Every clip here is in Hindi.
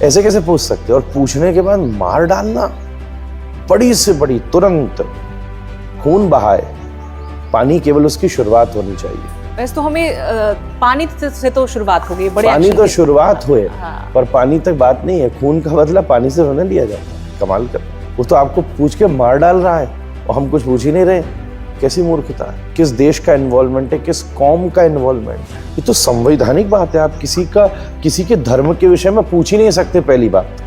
ऐसे कैसे पूछ सकते हो? और पूछने के बाद मार डालना, बड़ी से बड़ी, तुरंत खून बहाए। पानी केवल उसकी शुरुआत होनी चाहिए। वैसे तो हमें पानी से तो शुरुआत हो गई, बड़े पानी तो शुरुआत हुए, हाँ। पर पानी तक बात नहीं है। खून का बदला पानी से होने लिया जाता है। कमाल कर, वो तो आपको पूछ के मार डाल रहा है और हम कुछ पूछ ही नहीं रहे। कैसी मूर्खता है? किस देश का इन्वॉल्वमेंट है, किस कौम का इन्वॉल्वमेंट? ये तो संवैधानिक बात है। आप किसी के धर्म के विषय में पूछ ही नहीं सकते। पहली बात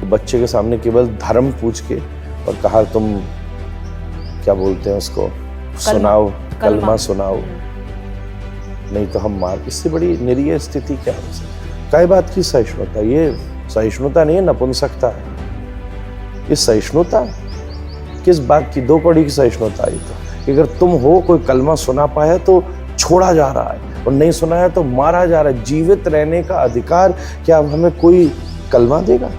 तो बच्चे के सामने केवल धर्म पूछ के और कहा तुम क्या बोलते हैं उसको, सुनाओ, कलमा सुनाओ, नहीं तो हम मार। इससे बड़ी निरीह स्थिति क्या हो सकती? काय बात की सहिष्णुता? ये सहिष्णुता नहीं है, नपुंसकता है। ये सहिष्णुता किस बात की? दो कौड़ी की सहिष्णुता है तो। अगर तुम हो, कोई कलमा सुना पाया तो छोड़ा जा रहा है और नहीं सुनाया तो मारा जा रहा है। जीवित रहने का अधिकार क्या अब हमें कोई कलमा देगा?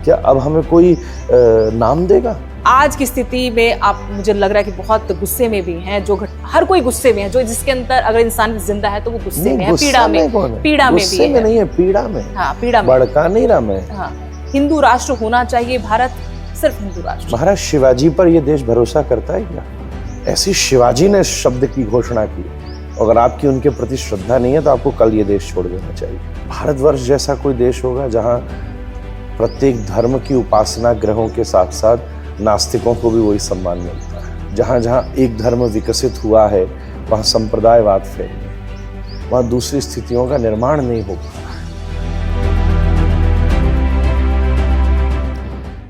क्या अब हमें कोई नाम देगा? आज की स्थिति में आप, मुझे लग रहा है कि बहुत गुस्से में भी हैं, जो हर कोई गुस्से में है, जो जिसके अंदर अगर इंसान जिंदा है तो वो गुस्से में है, पीड़ा में भी है। नहीं है, पीड़ा में। हाँ, पीड़ा में। भड़का नहीं रहा मैं। हाँ, हिंदू राष्ट्र होना चाहिए भारत, सिर्फ हिंदू राष्ट्र। महाराज शिवाजी पर यह देश भरोसा करता है क्या? ऐसी शिवाजी ने इस शब्द की घोषणा की। अगर आपकी उनके प्रति श्रद्धा नहीं है तो आपको कल ये देश छोड़ देना चाहिए। भारतवर्ष जैसा कोई देश होगा जहां प्रत्येक धर्म की उपासना ग्रहों के साथ साथ नास्तिकों को भी वही सम्मान मिलता है। जहां जहां एक धर्म विकसित हुआ है वहां संप्रदायवाद फैल गया, वहां दूसरी स्थितियों का निर्माण नहीं हो पा रहा है।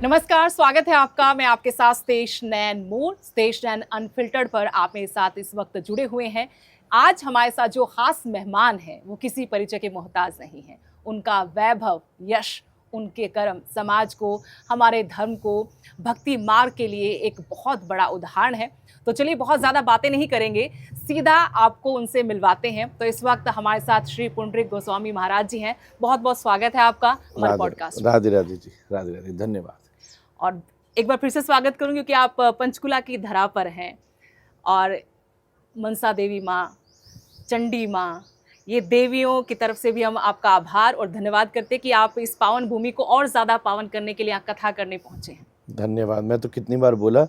नमस्कार, स्वागत है आपका। मैं आपके साथ स्तेश नैन मूर, स्तेश नैन अनफिल्टर्ड पर आप मेरे साथ इस वक्त जुड़े हुए हैं। आज हमारे साथ जो खास मेहमान हैं वो किसी परिचय के मोहताज नहीं है। उनका वैभव, यश, उनके कर्म समाज को, हमारे धर्म को भक्ति मार्ग के लिए एक बहुत बड़ा उदाहरण है। तो चलिए बहुत ज़्यादा बातें नहीं करेंगे, सीधा आपको उनसे मिलवाते हैं। तो इस वक्त हमारे साथ श्री पुंडरीक गोस्वामी महाराज जी हैं। बहुत बहुत स्वागत है आपका हमारे पॉडकास्ट में। राधे राधे जी, राधे राधे, धन्यवाद। और एक बार फिर से स्वागत करूं क्योंकि आप पंचकुला की धरा पर हैं और मनसा देवी माँ, चंडी माँ, ये देवियों की तरफ से भी हम आपका आभार और धन्यवाद करते हैं कि आप इस पावन भूमि को और ज़्यादा पावन करने के लिए यहाँ कथा करने पहुँचे हैं। धन्यवाद। मैं तो कितनी बार बोला,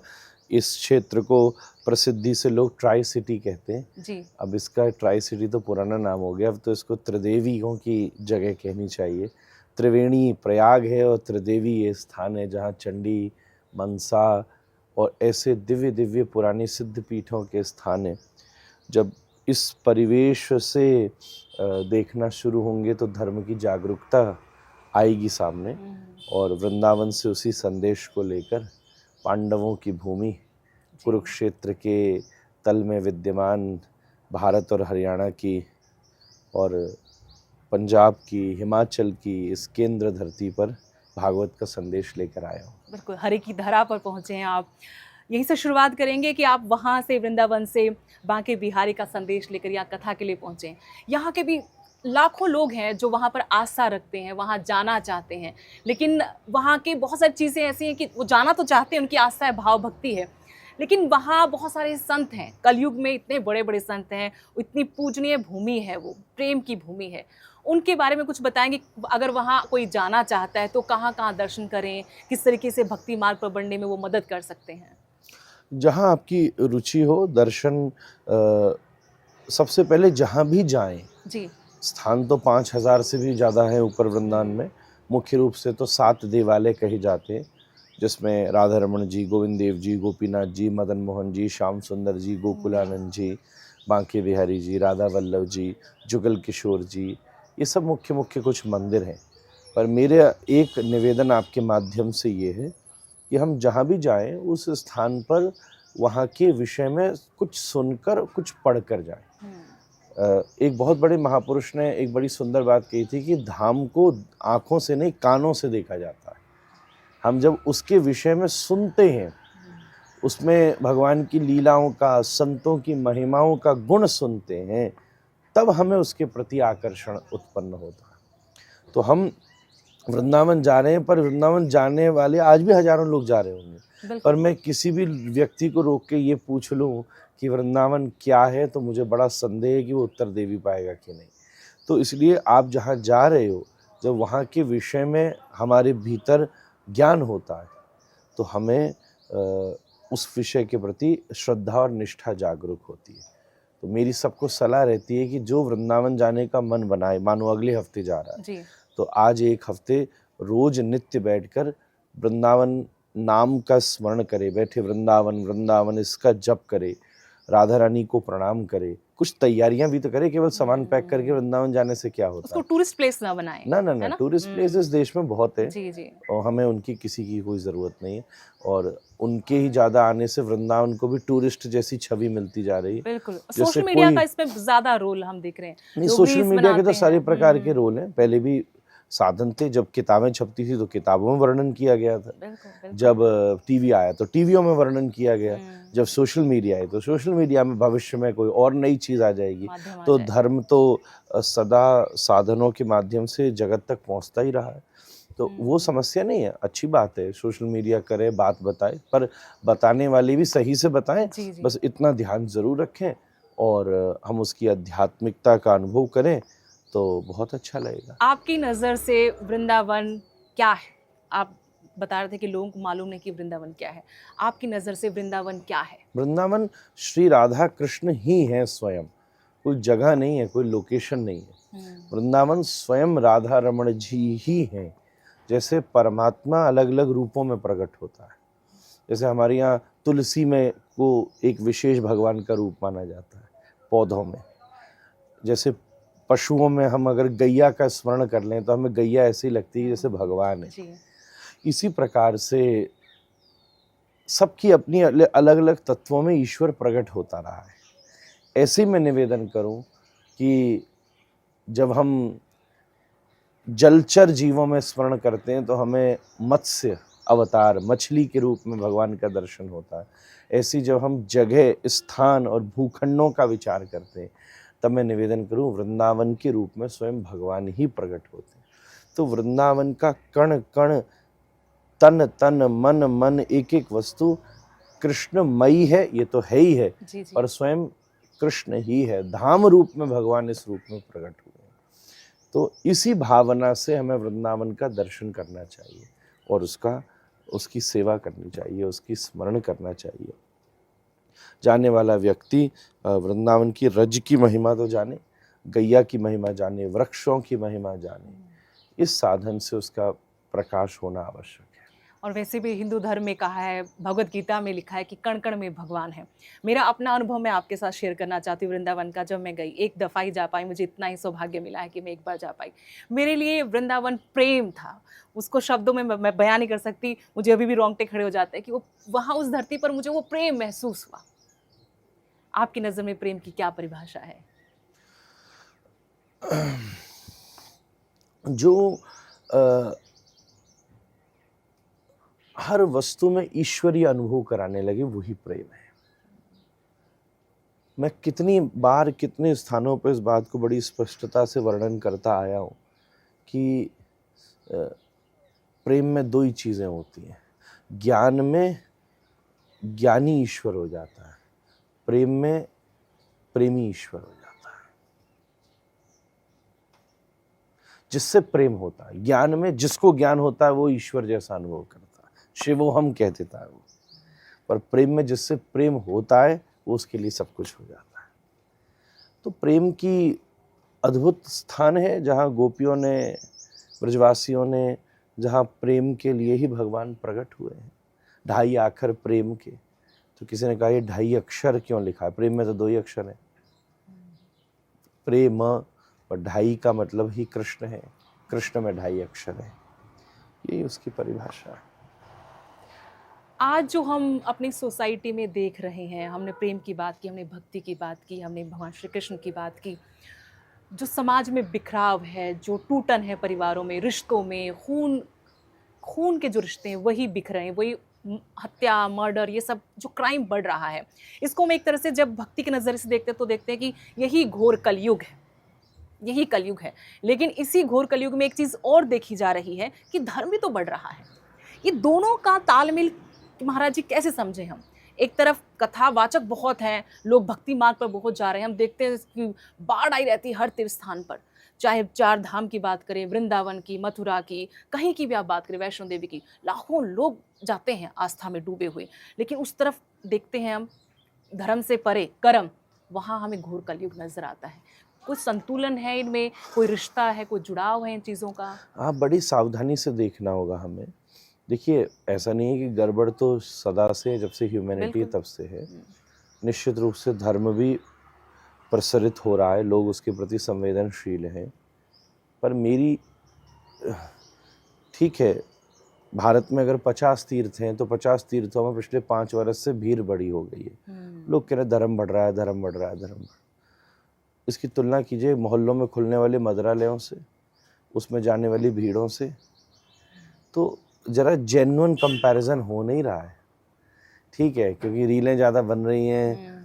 इस क्षेत्र को प्रसिद्धि से लोग ट्राई सिटी कहते हैं जी। अब इसका ट्राई सिटी तो पुराना नाम हो गया, अब तो इसको त्रिदेवियों की जगह कहनी चाहिए। त्रिवेणी प्रयाग है और त्रिदेवी ये स्थान है जहाँ चंडी, मनसा और ऐसे दिव्य दिव्य पुरानी सिद्ध पीठों के स्थान हैं। जब इस परिवेश से देखना शुरू होंगे तो धर्म की जागरूकता आएगी सामने। और वृंदावन से उसी संदेश को लेकर पांडवों की भूमि कुरुक्षेत्र के तल में विद्यमान भारत और हरियाणा की और पंजाब की, हिमाचल की इस केंद्र धरती पर भागवत का संदेश लेकर आया हूँ। बिल्कुल, हरि की धरा पर पहुँचे हैं आप। यहीं से शुरुआत करेंगे कि आप वहाँ से वृंदावन से बांके बिहारी का संदेश लेकर यहाँ कथा के लिए पहुँचे। यहाँ के भी लाखों लोग हैं जो वहाँ पर आस्था रखते हैं, वहाँ जाना चाहते हैं, लेकिन वहाँ की बहुत सारी चीज़ें ऐसी हैं कि वो जाना तो चाहते हैं, उनकी आस्था है, भाव भक्ति है, लेकिन वहाँ बहुत सारे संत हैं। कलयुग में इतने बड़े बड़े संत हैं, इतनी पूजनीय भूमि है, वो प्रेम की भूमि है। उनके बारे में कुछ बताएंगे? अगर वहाँ कोई जाना चाहता है तो कहाँ कहाँ दर्शन करें, किस तरीके से भक्ति मार्ग पर बढ़ने में वो मदद कर सकते हैं? जहाँ आपकी रुचि हो, दर्शन सबसे पहले जहाँ भी जाएं जी। स्थान तो 5000 से भी ज़्यादा है ऊपर वृंदावन में। मुख्य रूप से तो 7 देवालय कहे जाते हैं, जिसमें राधा रमण जी, गोविंद देव जी, गोपीनाथ जी, मदन मोहन जी, श्याम सुंदर जी, गोकुलानंद जी, बांके बिहारी जी, राधा वल्लभ जी, जुगल किशोर जी, ये सब मुख्य मुख्य कुछ मंदिर हैं। पर मेरा एक निवेदन आपके माध्यम से ये है कि हम जहाँ भी जाएं उस स्थान पर वहाँ के विषय में कुछ सुनकर, कुछ पढ़कर जाएं। एक बहुत बड़े महापुरुष ने एक बड़ी सुंदर बात कही थी कि धाम को आँखों से नहीं, कानों से देखा जाता है। हम जब उसके विषय में सुनते हैं, उसमें भगवान की लीलाओं का, संतों की महिमाओं का गुण सुनते हैं, तब हमें उसके प्रति आकर्षण उत्पन्न होता है। तो हम वृंदावन जा रहे हैं, पर वृंदावन जाने वाले आज भी हजारों लोग जा रहे होंगे, पर मैं किसी भी व्यक्ति को रोक के ये पूछ लूँ कि वृंदावन क्या है तो मुझे बड़ा संदेह है कि वो उत्तर दे भी पाएगा कि नहीं। तो इसलिए आप जहाँ जा रहे हो जब वहाँ के विषय में हमारे भीतर ज्ञान होता है तो हमें उस विषय के प्रति श्रद्धा और निष्ठा जागरूक होती है। तो मेरी सबको सलाह रहती है कि जो वृंदावन जाने का मन बनाए, मानो अगले हफ्ते जा रहा है जी। तो आज एक हफ्ते रोज नित्य बैठकर वृंदावन नाम का स्मरण करे, बैठे वृंदावन वृंदावन इसका जप करे, राधा रानी को प्रणाम करे, कुछ तैयारियां भी तो करे। केवल सामान पैक करके वृंदावन जाने से क्या होता उसको है? टूरिस्ट प्लेस ना बनाएं। ना ना ना, टूरिस्ट प्लेसेस देश में बहुत है जी जी। और हमें उनकी किसी की कोई ज़रूरत नहीं है। और उनके ही ज़्यादा आने से वृंदावन को भी टूरिस्ट जैसी छवि मिलती जा रही है। बिल्कुल, जैसे सोशल मीडिया कोई का इसमें ज़्यादा रोल हम देख रहे हैं। नहीं, लोग सोशल रील्स मीडिया के तो बनाते सारे हैं। प्रकार के रोल हैं। पहले भी साधन थे, जब किताबें छपती थी तो किताबों में वर्णन किया गया था, बिल्कुल बिल्कुल। जब टीवी आया तो टीवियों में वर्णन किया गया, जब सोशल मीडिया आए तो सोशल मीडिया में भविष्य में कोई और नई चीज़ आ जाएगी। माध्यम आ तो जाए। धर्म तो सदा साधनों के माध्यम से जगत तक पहुंचता ही रहा है। तो वो समस्या नहीं है, अच्छी बात है, सोशल मीडिया करे, बात बताए, पर बताने वाले भी सही से बताएं। जी जी। बस इतना ध्यान ज़रूर रखें और हम उसकी आध्यात्मिकता का अनुभव करें तो बहुत अच्छा लगेगा। आपकी नज़र से वृंदावन क्या है? आप बता रहे थे कि लोगों को मालूम नहीं कि वृंदावन क्या है। आपकी नज़र से वृंदावन क्या है? वृंदावन श्री राधा कृष्ण ही हैं स्वयं, कोई जगह नहीं है, कोई लोकेशन नहीं है। वृंदावन स्वयं राधा रमण जी ही हैं। जैसे परमात्मा अलग अलग रूपों में प्रकट होता है, जैसे हमारे यहाँ तुलसी में को एक विशेष भगवान का रूप माना जाता है, पौधों में, जैसे पशुओं में हम अगर गैया का स्मरण कर लें तो हमें गैया ऐसी लगती है जैसे भगवान है। जी। इसी प्रकार से सबकी अपनी अलग अलग तत्वों में ईश्वर प्रकट होता रहा है। ऐसे ही मैं निवेदन करूं कि जब हम जलचर जीवों में स्मरण करते हैं तो हमें मत्स्य अवतार, मछली के रूप में भगवान का दर्शन होता है। ऐसी जब हम जगह, स्थान और भूखंडों का विचार करते हैं तब मैं निवेदन करूं वृंदावन के रूप में स्वयं भगवान ही प्रकट होते हैं। तो वृंदावन का कण कण, तन तन, मन मन, एक एक वस्तु कृष्णमयी है, ये तो है ही है, जी जी। पर स्वयं कृष्ण ही है। धाम रूप में भगवान इस रूप में प्रकट हुए हैं। तो इसी भावना से हमें वृंदावन का दर्शन करना चाहिए और उसकी सेवा करनी चाहिए, उसकी स्मरण करना चाहिए। जाने वाला व्यक्ति वृंदावन की रज की महिमा तो जाने, गैया की महिमा जाने, वृक्षों की महिमा जाने। इस साधन से उसका प्रकाश होना आवश्यक है। और वैसे भी हिंदू धर्म में कहा है, भगवत गीता में लिखा है कि कण कण में भगवान है। मेरा अपना अनुभव मैं आपके साथ शेयर करना चाहती हूँ वृंदावन का। जब मैं गई, एक दफ़ा ही जा पाई, मुझे इतना ही सौभाग्य मिला है कि मैं एक बार जा पाई। मेरे लिए वृंदावन प्रेम था, उसको शब्दों में मैं बयान नहीं कर सकती। मुझे अभी भी रोंगटे खड़े हो जाते हैं कि वो वहाँ उस धरती पर मुझे वो प्रेम महसूस हुआ। आपकी नज़र में प्रेम की क्या परिभाषा है? जो हर वस्तु में ईश्वरीय अनुभव कराने लगे वही प्रेम है। मैं कितनी बार कितने स्थानों पर इस बात को बड़ी स्पष्टता से वर्णन करता आया हूँ कि प्रेम में दो ही चीज़ें होती हैं। ज्ञान में ज्ञानी ईश्वर हो जाता है, प्रेम में प्रेमी ईश्वर हो जाता है। जिससे प्रेम होता है, ज्ञान में जिसको ज्ञान होता है वो ईश्वर जैसा अनुभव करता है, शिवोहम कह देता है वो। पर प्रेम में जिससे प्रेम होता है वो उसके लिए सब कुछ हो जाता है। तो प्रेम की अद्भुत स्थान है जहाँ गोपियों ने, ब्रजवासियों ने, जहाँ प्रेम के लिए ही भगवान प्रकट हुए हैं। 2.5 आखर प्रेम के, तो किसी ने कहा ये 2.5 अक्षर क्यों लिखा है? प्रेम में तो 2 ही अक्षर हैं, प्रेम, और 2.5 का मतलब ही कृष्ण है, कृष्ण में 2.5 अक्षर है। यही उसकी परिभाषा है। आज जो हम अपनी सोसाइटी में देख रहे हैं, हमने प्रेम की बात की, हमने भक्ति की बात की, हमने भगवान श्री कृष्ण की बात की, जो समाज में बिखराव है, जो टूटन है परिवारों में, रिश्तों में, खून के जो रिश्ते हैं वही बिखर रहे हैं, वही हत्या, मर्डर, ये सब जो क्राइम बढ़ रहा है, इसको हम एक तरह से जब भक्ति के नज़रिए से देखते हैं तो देखते हैं कि यही घोर कलयुग है, यही कलयुग है। लेकिन इसी घोर कलयुग में एक चीज़ और देखी जा रही है कि धर्म भी तो बढ़ रहा है। ये दोनों का तालमेल महाराज जी कैसे समझें हम? एक तरफ कथावाचक बहुत हैं, लोग भक्ति मार्ग पर बहुत जा रहे हैं, हम देखते हैं कि बाढ़ आई रहती है हर तीर्थ स्थान पर। चाहे चार धाम की बात करें, वृंदावन की, मथुरा की, कहीं की भी आप बात करें, वैष्णो देवी की, लाखों लोग जाते हैं आस्था में डूबे हुए। लेकिन उस तरफ देखते हैं हम, धर्म से परे कर्म, वहाँ हमें घोर कलयुग नजर आता है। कुछ संतुलन है इनमें, कोई रिश्ता है, कोई जुड़ाव है इन चीज़ों का? हाँ, बड़ी सावधानी से देखना होगा हमें। देखिए, ऐसा नहीं है कि गड़बड़ तो सदा से है, जब से ह्यूमैनिटी है बिल्कुल। तब से है। निश्चित रूप से धर्म भी प्रसरित हो रहा है, लोग उसके प्रति संवेदनशील हैं। पर मेरी ठीक है, भारत में अगर 50 तीर्थ हैं तो 50 तीर्थों में पिछले 5 वर्ष से भीड़ बढ़ी हो गई है। लोग कह रहे हैं धर्म बढ़ रहा है, धर्म बढ़ रहा है, धर्म बढ़ रहा है। इसकी तुलना कीजिए मोहल्लों में खुलने वाले मदिरालयों से, उसमें जाने वाली भीड़ों से, तो ज़रा जेन्युइन कंपैरिजन हो नहीं रहा है। ठीक है, क्योंकि रीलें ज़्यादा बन रही हैं,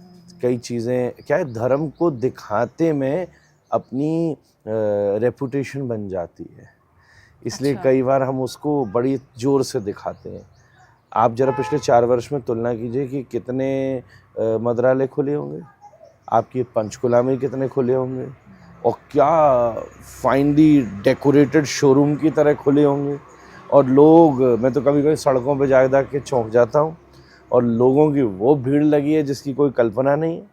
कई चीज़ें क्या है, धर्म को दिखाते में अपनी रेपुटेशन बन जाती है, इसलिए अच्छा। कई बार हम उसको बड़ी ज़ोर से दिखाते हैं। आप ज़रा पिछले 4 वर्ष में तुलना कीजिए कि कितने मदिरालय खुले होंगे, आपकी पंचकुला में कितने खुले होंगे, और क्या फाइनली डेकोरेटेड शोरूम की तरह खुले होंगे। और लोग, मैं तो कभी कभी सड़कों पे जा के चौंक जाता हूँ, और लोगों की वो भीड़ लगी है जिसकी कोई कल्पना नहीं है।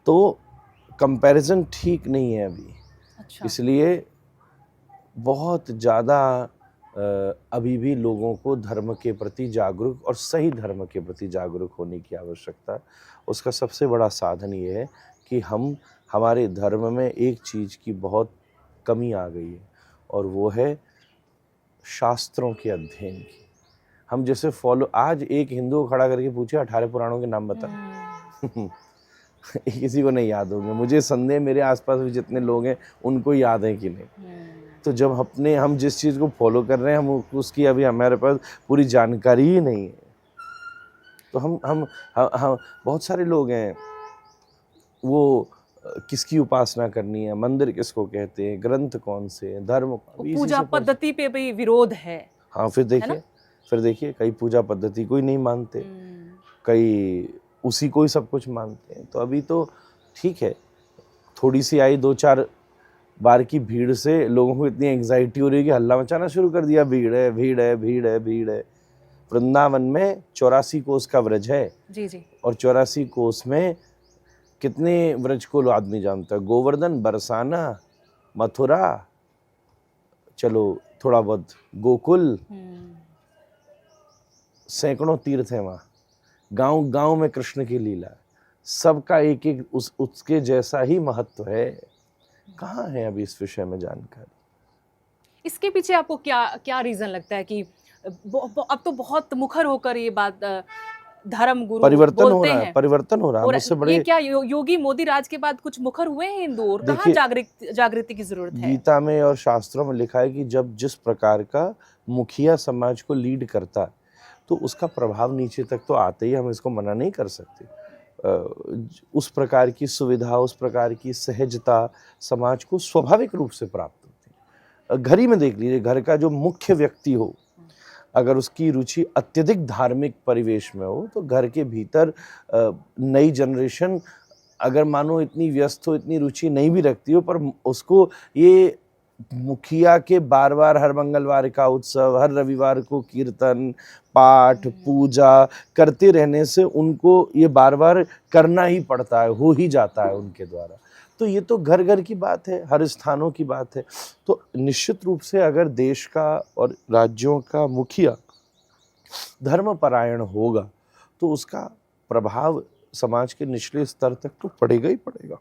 तो कंपैरिजन ठीक नहीं है अभी। अच्छा। इसलिए बहुत ज़्यादा अभी भी लोगों को धर्म के प्रति जागरूक, और सही धर्म के प्रति जागरूक होने की आवश्यकता है। उसका सबसे बड़ा साधन ये है कि हमारे धर्म में एक चीज़ की बहुत कमी आ गई है, और वो है शास्त्रों के अध्ययन की। हम जैसे फॉलो, आज एक हिंदू को खड़ा करके पूछे 18 पुराणों के नाम बता, किसी को नहीं याद होंगे। मुझे संदेह मेरे आसपास भी जितने लोग हैं उनको याद है कि नहीं। तो जब हम जिस चीज़ को फॉलो कर रहे हैं, हम उसकी अभी हमारे पास पूरी जानकारी ही नहीं है। तो हम बहुत सारे लोग हैं, वो किसकी उपासना करनी है, मंदिर किसको कहते हैं, ग्रंथ कौन से हैं, धर्म पूजा पद्धति पे भी विरोध है। हाँ, फिर देखिए कई पूजा पद्धति को ही नहीं मानते, कई उसी को ही सब कुछ मानते हैं। तो अभी तो ठीक है, थोड़ी सी आई 2-4 बार की भीड़ से लोगों को इतनी एंग्जाइटी हो रही है कि हल्ला मचाना शुरू कर दिया, भीड़ है, भीड़ है, भीड़ है, भीड़ है। वृंदावन में 84 कोस का व्रज है जी जी। और 84 कोस में कितने व्रज को आदमी जानता है? गोवर्धन, बरसाना, मथुरा, चलो थोड़ा बहुत गोकुल, सैकड़ों तीर्थ हैं वहाँ। गांव गांव में कृष्ण की लीला, सबका एक एक उसके जैसा ही महत्व है। कहाँ है अभी इस विषय में जानकारी? इसके पीछे आपको क्या क्या रीजन लगता है कि अब तो बहुत मुखर होकर ये बात धर्म गुरु बोलते हैं, परिवर्तन हो रहा है। और मुझसे बड़े ये क्या योगी मोदी राज के बाद कुछ मुखर हुए हैं हिंदू, और कहाँ जागृति की जरूरत है? गीता में और शास्त्रों में लिखा है कि जब जिस प्रकार का मुखिया समाज को लीड करता, तो उसका प्रभाव नीचे तक तो आते ही, हम इसको मना नहीं कर सकते। उस प्रकार की सुविधा, उस प्रकार की सहजता समाज को स्वाभाविक रूप से प्राप्त होती है। घर ही में देख लीजिए, घर का जो मुख्य व्यक्ति हो, अगर उसकी रुचि अत्यधिक धार्मिक परिवेश में हो, तो घर के भीतर नई जनरेशन अगर मानो इतनी व्यस्त हो, इतनी रुचि नहीं भी रखती हो, पर उसको ये मुखिया के बार-बार हर मंगलवार का उत्सव, हर रविवार को कीर्तन, पाठ, पूजा करते रहने से उनको ये बार-बार करना ही पड़ता है, हो ही जाता है उनके द्वारा। तो ये तो घर-घर की बात है, हर स्थानों की बात है। तो निश्चित रूप से अगर देश का और राज्यों का मुखिया धर्मपरायण होगा, तो उसका प्रभाव समाज के निचले स्तर तक तो पड़ेगा ही पड़ेगा।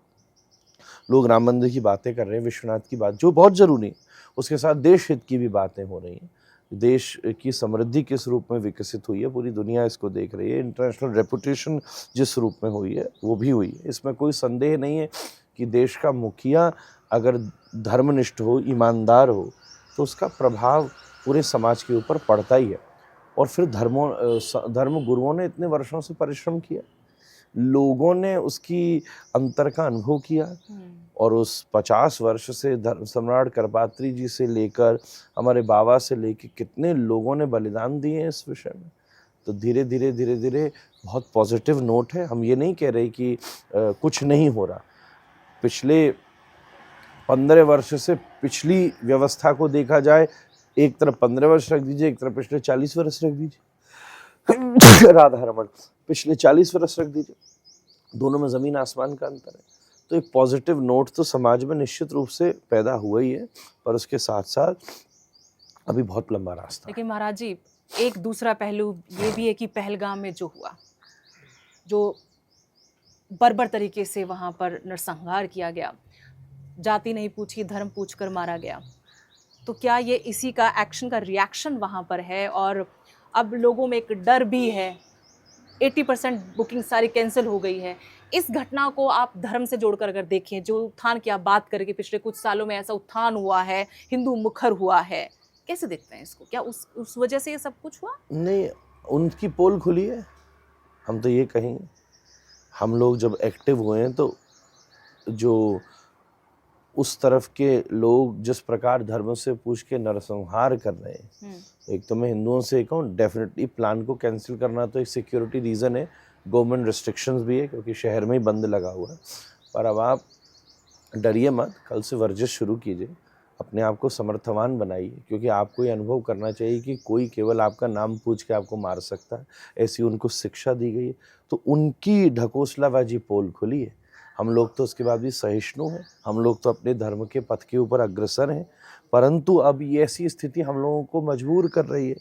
लोग राम मंदिर की बातें कर रहे हैं, विश्वनाथ की बात, जो बहुत ज़रूरी है, उसके साथ देश हित की भी बातें हो रही हैं। देश की समृद्धि किस रूप में विकसित हुई है, पूरी दुनिया इसको देख रही है। इंटरनेशनल रेपुटेशन जिस रूप में हुई है, वो भी हुई है। इसमें कोई संदेह नहीं है कि देश का मुखिया अगर धर्मनिष्ठ हो, ईमानदार हो, तो उसका प्रभाव पूरे समाज के ऊपर पड़ता ही है। और फिर धर्म गुरुओं ने इतने वर्षों से परिश्रम किया, लोगों ने उसकी अंतर का अनुभव किया, और उस 50 वर्ष से धर्म सम्राट करपात्री जी से लेकर हमारे बाबा से लेकर कितने लोगों ने बलिदान दिए हैं इस विषय में। तो धीरे धीरे बहुत पॉजिटिव नोट है। हम ये नहीं कह रहे कि कुछ नहीं हो रहा। पिछले 15 वर्ष से पिछली व्यवस्था को देखा जाए, एक तरफ 15 वर्ष रख दीजिए, एक तरफ पिछले 40 वर्ष रख दीजिए। राधा रमण पिछले 40 वर्ष रख दीजिए, दोनों में जमीन आसमान का अंतर है। तो एक पॉजिटिव नोट तो समाज में निश्चित रूप से पैदा हुआ ही है, पर उसके साथ साथ अभी बहुत लंबा रास्ता है। लेकिन महाराज जी, एक दूसरा पहलू ये भी है कि पहलगाम में जो हुआ, जो बर्बर तरीके से वहाँ पर नरसंहार किया गया, जाति नहीं पूछी धर्म पूछकर मारा गया, तो क्या ये इसी का एक्शन का रिएक्शन वहाँ पर है? और अब लोगों में एक डर भी है, 80% बुकिंग सारी कैंसिल हो गई है। इस घटना को आप धर्म से जोड़कर अगर देखें, जो उत्थान की आप बात करें कि पिछले कुछ सालों में ऐसा उत्थान हुआ है, हिंदू मुखर हुआ है, कैसे देखते हैं इसको? क्या उस वजह से ये सब कुछ हुआ? नहीं, उनकी पोल खुली है, हम तो ये कहेंगे। हम लोग जब एक्टिव हुए हैं तो जो उस तरफ के लोग जिस प्रकार धर्म से पूछ के नरसंहार कर रहे हैं, एक तो मैं हिंदुओं से कहूँ, डेफिनेटली प्लान को कैंसिल करना तो एक सिक्योरिटी रीज़न है, गवर्नमेंट रिस्ट्रिक्शंस भी है क्योंकि शहर में ही बंद लगा हुआ है। पर अब आप डरिए मत, कल से वर्जिश शुरू कीजिए, अपने आप को समर्थवान बनाइए, क्योंकि आपको ये अनुभव करना चाहिए कि कोई केवल आपका नाम पूछ के आपको मार सकता है, ऐसी उनको शिक्षा दी गई है। तो उनकी ढकोसलाबाजी पोल खुली है। हम लोग तो उसके बाद भी सहिष्णु हैं, हम लोग तो अपने धर्म के पथ के ऊपर अग्रसर हैं, परंतु अब ये ऐसी स्थिति हम लोगों को मजबूर कर रही है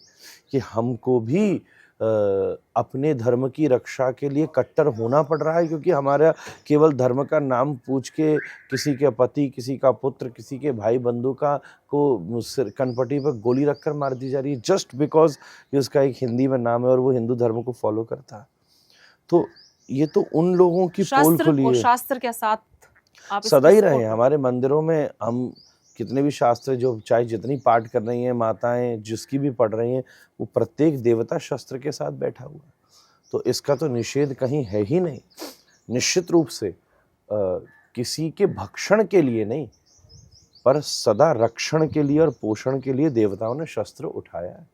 कि हमको भी अपने धर्म की रक्षा के लिए कट्टर होना पड़ रहा है, क्योंकि हमारा केवल धर्म का नाम पूछ के किसी के पति, किसी का पुत्र, किसी के भाई बंधु का को कनपटी पर गोली रखकर मार दी जा रही है, जस्ट बिकॉज कि उसका एक हिंदी में नाम है और वो हिंदू धर्म को फॉलो करता है। तो ये तो उन लोगों की पोल खुली है। शास्त्र के साथ आप सदा ही रहे। हमारे मंदिरों में हम कितने भी शास्त्र, जो चाहे जितनी पाठ कर रही हैं माताएं, जिसकी भी पढ़ रही हैं, वो प्रत्येक देवता शस्त्र के साथ बैठा हुआ है। तो इसका तो निषेध कहीं है ही नहीं। निश्चित रूप से किसी के भक्षण के लिए नहीं, पर सदा रक्षण के लिए और पोषण के लिए देवताओं ने शस्त्र उठाया है।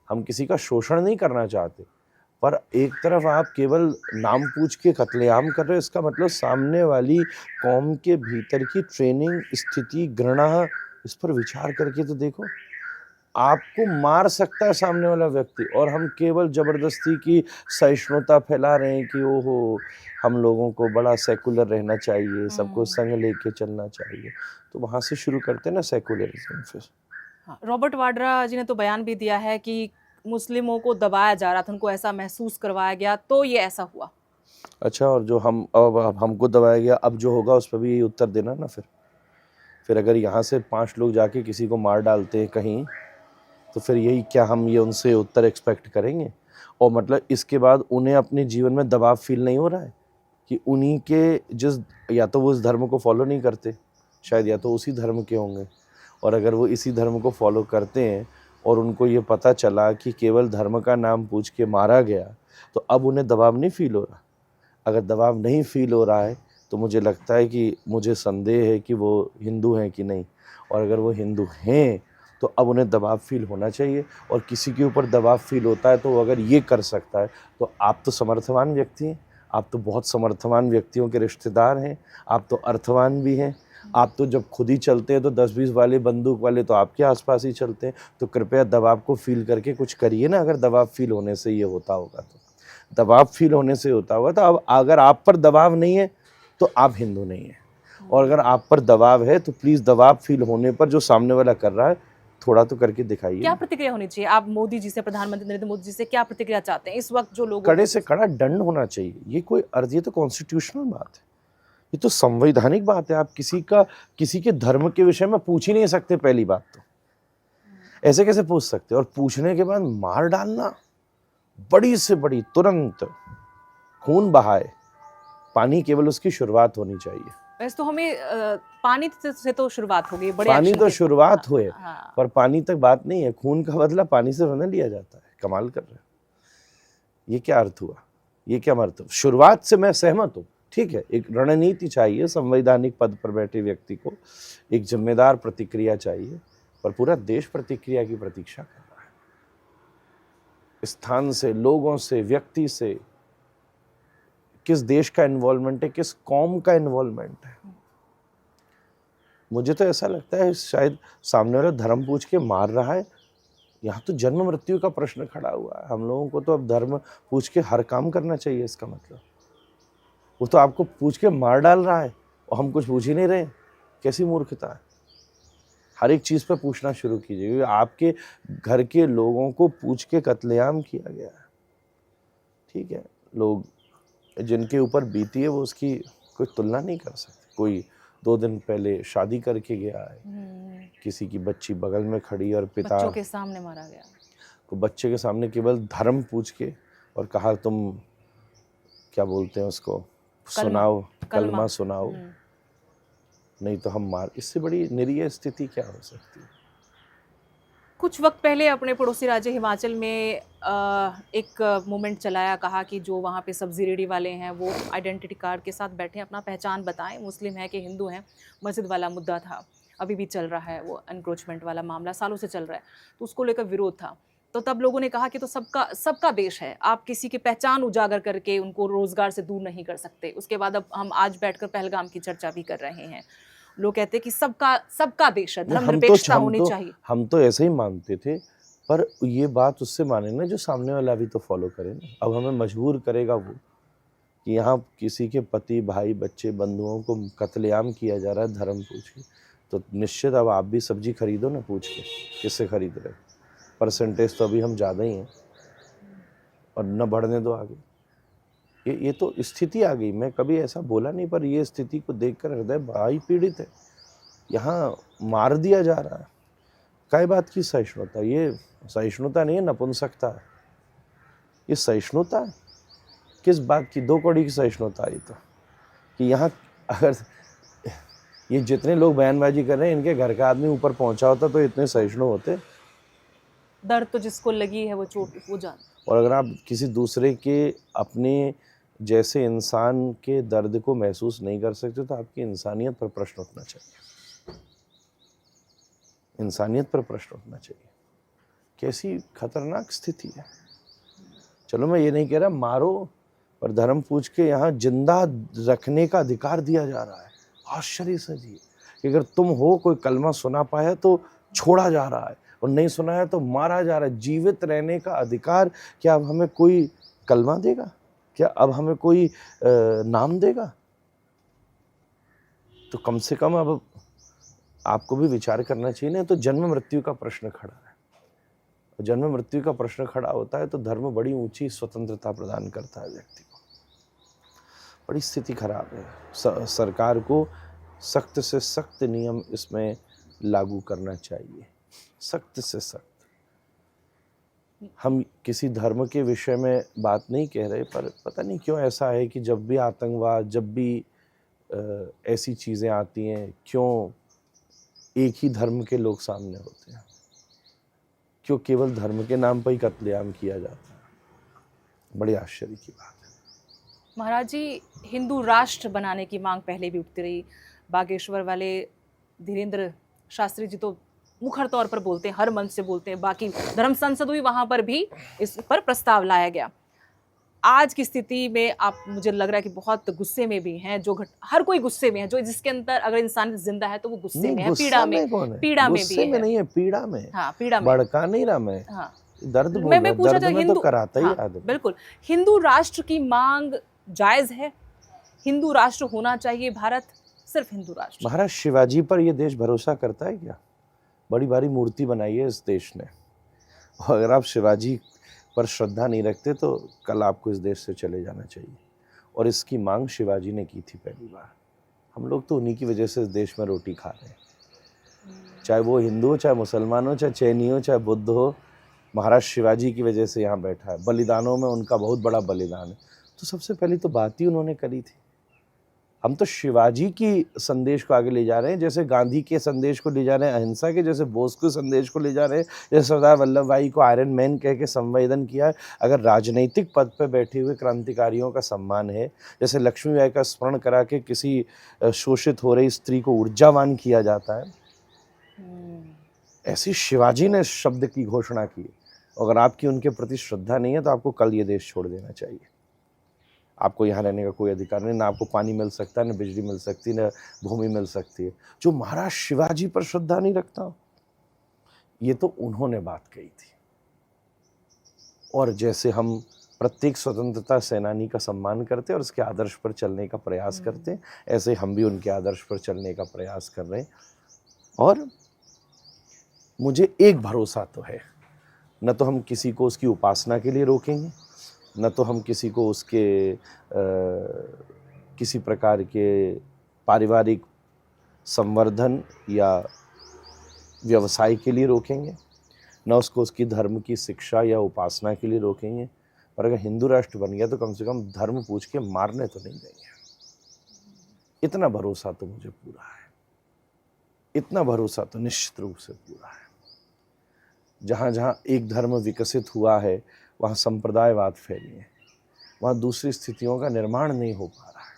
हम किसी का शोषण नहीं करना चाहते, पर एक तरफ आप केवल नाम पूछ के कत्लेआम कर रहे हो, इसका मतलब सामने वाली कौम के भीतर की ट्रेनिंग, स्थिति, घृणा, इस पर विचार करके तो देखो। आपको मार सकता है सामने वाला व्यक्ति, और हम केवल जबरदस्ती की सहिष्णुता फैला रहे हैं कि ओहो हम लोगों को बड़ा सेकुलर रहना चाहिए, सबको संग लेके चलना चाहिए। तो वहाँ से शुरू करते हैं ना सेकुलरिज्म। फिर रॉबर्ट वाड्रा जी ने तो बयान भी दिया है कि मुस्लिमों को दबाया जा रहा था, उनको ऐसा महसूस करवाया गया, तो ये ऐसा हुआ। अच्छा, और जो अब हमको दबाया गया, अब जो होगा उस पर भी यही उत्तर देना ना। फिर अगर यहाँ से 5 लोग जाके किसी को मार डालते हैं कहीं, तो फिर यही क्या हम ये उनसे उत्तर एक्सपेक्ट करेंगे? और मतलब इसके बाद उन्हें अपने जीवन में दबाव फील नहीं हो रहा है कि उन्हीं के जिस, या तो वो उस धर्म को फॉलो नहीं करते शायद, या तो उसी धर्म के होंगे, और अगर वो इसी धर्म को फॉलो करते हैं और उनको ये पता चला कि केवल धर्म का नाम पूछ के मारा गया, तो अब उन्हें दबाव नहीं फील हो रहा। अगर दबाव नहीं फील हो रहा है तो मुझे लगता है कि मुझे संदेह है कि वो हिंदू हैं कि नहीं, और अगर वो हिंदू हैं तो अब उन्हें दबाव फील होना चाहिए। और किसी के ऊपर दबाव फील होता है तो वो अगर ये कर सकता है, तो आप तो समर्थवान व्यक्ति हैं, आप तो बहुत समर्थवान व्यक्तियों के रिश्तेदार हैं, आप तो अर्थवान भी हैं, आप तो जब खुद ही चलते हैं तो 10-20 वाले बंदूक वाले तो आपके आसपास ही चलते हैं। तो कृपया दबाव को फील करके कुछ करिए ना। अगर दबाव फील होने से ये होता होगा तो दबाव फील होने से होता होगा, तो अब अगर आप पर दबाव नहीं है तो आप हिंदू नहीं हैं, और अगर आप पर दबाव है तो प्लीज़ दबाव फील होने पर जो सामने वाला कर रहा है थोड़ा तो करके दिखाइए। क्या प्रतिक्रिया होनी चाहिए? आप मोदी जी से, प्रधानमंत्री नरेंद्र मोदी जी से क्या प्रतिक्रिया चाहते हैं इस वक्त जो लोग? कड़े से कड़ा दंड होना चाहिए। ये कोई अर्थ, ये तो कॉन्स्टिट्यूशनल बात है, ये तो संवैधानिक बात है। आप किसी के धर्म के विषय में पूछ ही नहीं सकते। पहली बात तो ऐसे कैसे पूछ सकते, और पूछने के बाद मार डालना, बड़ी से बड़ी, तुरंत खून बहाए। पानी केवल उसकी शुरुआत होनी चाहिए। वैसे तो हमें पानी से तो शुरुआत हो गई, बड़े पानी एक्शन तो के। शुरुआत हुए, हाँ। पर पानी तक बात नहीं है। खून का बदला पानी से बदला लिया जाता है। कमाल कर रहे हो, ये क्या अर्थ हुआ, ये क्या मतलब? शुरुआत से मैं सहमत हूँ, ठीक है, एक रणनीति चाहिए, संवैधानिक पद पर बैठे व्यक्ति को एक जिम्मेदार प्रतिक्रिया चाहिए, पर पूरा देश प्रतिक्रिया की प्रतीक्षा कर रहा है। स्थान से, लोगों से, व्यक्ति से, किस देश का इन्वॉल्वमेंट है, किस कौम का इन्वॉल्वमेंट है। मुझे तो ऐसा लगता है शायद सामने वाला धर्म पूछ के मार रहा है। यहाँ तो जन्म मृत्यु का प्रश्न खड़ा हुआ है। हम लोगों को तो अब धर्म पूछ के हर काम करना चाहिए, इसका मतलब वो तो आपको पूछ के मार डाल रहा है और हम कुछ पूछ ही नहीं रहे। कैसी मूर्खता है। हर एक चीज़ पे पूछना शुरू कीजिए, क्योंकि आपके घर के लोगों को पूछ के कत्लेआम किया गया है। ठीक है, लोग जिनके ऊपर बीती है वो उसकी कोई तुलना नहीं कर सकते। कोई 2 दिन पहले शादी करके गया है, किसी की बच्ची बगल में खड़ी और पिता बच्चों के सामने मारा गया। को बच्चे के सामने केवल धर्म पूछ के और कहा तुम क्या बोलते हैं उसको, सुनाओ, कलमा सुनाओ, नहीं तो हम मार। इससे बड़ी निरीह स्थिति क्या हो सकती है। कुछ वक्त पहले अपने पड़ोसी राज्य हिमाचल में एक मूवमेंट चलाया, कहा कि जो वहाँ पे सब्जी रेडी वाले हैं वो आइडेंटिटी कार्ड के साथ बैठे अपना पहचान बताएं, मुस्लिम है कि हिंदू हैं। मस्जिद वाला मुद्दा था, अभी भी चल रहा है, वो एनक्रोचमेंट वाला मामला सालों से चल रहा है, तो उसको लेकर विरोध था। तो तब लोगों ने कहा कि तो सबका देश है, आप किसी की पहचान उजागर करके उनको रोजगार से दूर नहीं कर सकते। उसके बाद अब हम आज बैठकर पहलगाम की चर्चा भी कर रहे हैं। लोग कहते हैं कि सबका देश है, धर्मनिरपेक्षता होनी चाहिए। हम तो ऐसे ही मानते थे, पर ये बात उससे माने ना जो सामने वाला भी तो फॉलो करे ना। अब हमें मजबूर करेगा वो कि यहाँ किसी के पति, भाई, बच्चे, बंधुओं को कत्लेआम किया जा रहा है धर्म पूछ के, तो निश्चित अब आप भी सब्जी खरीदो ना पूछ के, किससे खरीद रहे। परसेंटेज तो अभी हम ज़्यादा ही हैं और न बढ़ने दो आगे। ये तो स्थिति आ गई। मैं कभी ऐसा बोला नहीं, पर ये स्थिति को देखकर हृदय बड़ा ही पीड़ित है। यहाँ मार दिया जा रहा है। काय बात की सहिष्णुता? ये सहिष्णुता नहीं है, नपुंसकता है। ये सहिष्णुता है किस बात की? 2 कौड़ी की सहिष्णुता है ये तो, कि यहाँ अगर ये जितने लोग बयानबाजी कर रहे हैं इनके घर का आदमी ऊपर पहुंचा होता तो इतने सहिष्णु होते। दर्द तो जिसको लगी है वो चोट वो जान। और अगर आप किसी दूसरे के अपने जैसे इंसान के दर्द को महसूस नहीं कर सकते तो आपकी इंसानियत पर प्रश्न उठना चाहिए। इंसानियत पर प्रश्न उठना चाहिए। कैसी खतरनाक स्थिति है। चलो मैं ये नहीं कह रहा मारो, पर धर्म पूछ के यहाँ जिंदा रखने का अधिकार दिया जा रहा है। आश्चर्य से जी कि अगर तुम हो, कोई कलमा सुना पाया तो छोड़ा जा रहा है और नहीं सुना है तो मारा जा रहा है। जीवित रहने का अधिकार क्या अब हमें कोई कलमा देगा? क्या अब हमें कोई नाम देगा? तो कम से कम अब आपको भी विचार करना चाहिए ना। तो जन्म मृत्यु का प्रश्न खड़ा है। जन्म मृत्यु का प्रश्न खड़ा होता है तो धर्म बड़ी ऊंची स्वतंत्रता प्रदान करता है व्यक्ति को। बड़ी स्थिति खराब है। सरकार को सख्त से सख्त नियम इसमें लागू करना चाहिए, सख्त से सख्त। हम किसी धर्म के विषय में बात नहीं कह रहे, पर पता नहीं क्यों ऐसा है कि जब भी आतंकवाद, जब भी ऐसी चीज़ें आती हैं, क्यों एक ही धर्म के लोग सामने होते हैं? क्यों केवल धर्म के नाम पर ही कत्लेआम किया जाता है? बड़ी आश्चर्य की बात है। महाराज जी, हिंदू राष्ट्र बनाने की मांग पहले भी उठती रही। बागेश्वर वाले धीरेन्द्र शास्त्री जी तो मुखर तौर पर बोलते हैं, हर मंच से बोलते हैं। बाकी धर्म संसद हुई, वहां पर भी इस पर प्रस्ताव लाया गया। आज की स्थिति में आप, मुझे लग रहा है कि बहुत गुस्से में भी हैं। हर कोई गुस्से में है। जो जिसके अंदर अगर इंसान जिंदा है तो वो गुस्से में है, पीड़ा में भी है। नहीं है, पीड़ा में। हाँ, पीड़ा में। भड़का नहीं रहा मैं। हाँ, दर्द बोल रहा, पूछा दर्द में तो कराता ही आदमी। बिल्कुल। हिंदू राष्ट्र की मांग जायज है? हिंदू राष्ट्र होना चाहिए भारत, सिर्फ हिंदू राष्ट्र? महाराज शिवाजी पर यह देश भरोसा करता है क्या? बड़ी बड़ी मूर्ति बनाई है इस देश ने। और अगर आप शिवाजी पर श्रद्धा नहीं रखते तो कल आपको इस देश से चले जाना चाहिए। और इसकी मांग शिवाजी ने की थी पहली बार। हम लोग तो उन्हीं की वजह से इस देश में रोटी खा रहे हैं। चाहे वो हिंदू हो, चाहे मुसलमान हो, चाहे चैनी हो, चाहे बुद्ध हो, महाराज शिवाजी की वजह से यहाँ बैठा है। बलिदानों में उनका बहुत बड़ा बलिदान है। तो सबसे पहली तो बात ही उन्होंने करी थी। हम तो शिवाजी की संदेश को आगे ले जा रहे हैं, जैसे गांधी के संदेश को ले जा रहे हैं अहिंसा के, जैसे बोस के संदेश को ले जा रहे हैं, जैसे सरदार वल्लभ भाई को आयरन मैन कह के संवेदन किया है। अगर राजनीतिक पद पर बैठे हुए क्रांतिकारियों का सम्मान है, जैसे लक्ष्मीबाई का स्मरण करा के किसी शोषित हो रही स्त्री को ऊर्जावान किया जाता है, ऐसी शिवाजी ने शब्द की घोषणा की। अगर आपकी उनके प्रति श्रद्धा नहीं है तो आपको कल ये देश छोड़ देना चाहिए। आपको यहाँ रहने का कोई अधिकार नहीं, ना आपको पानी मिल सकता है, ना बिजली मिल सकती, ना भूमि मिल सकती है। जो महाराज शिवाजी पर श्रद्धा नहीं रखता, ये तो उन्होंने बात कही थी। और जैसे हम प्रत्येक स्वतंत्रता सेनानी का सम्मान करते हैं और उसके आदर्श पर चलने का प्रयास करते हैं, ऐसे हम भी उनके आदर्श पर चलने का प्रयास कर रहे हैं। और मुझे एक भरोसा तो है, न तो हम किसी को उसकी उपासना के लिए रोकेंगे, न तो हम किसी को उसके किसी प्रकार के पारिवारिक संवर्धन या व्यवसाय के लिए रोकेंगे, न उसको उसकी धर्म की शिक्षा या उपासना के लिए रोकेंगे। और अगर हिंदू राष्ट्र बन गया तो कम से कम धर्म पूछ के मारने तो नहीं देंगे। इतना भरोसा तो मुझे पूरा है, इतना भरोसा तो निश्चित रूप से पूरा है। जहाँ जहाँ एक धर्म विकसित हुआ है वहाँ संप्रदायवाद फैली है, वहाँ दूसरी स्थितियों का निर्माण नहीं हो पा रहा है।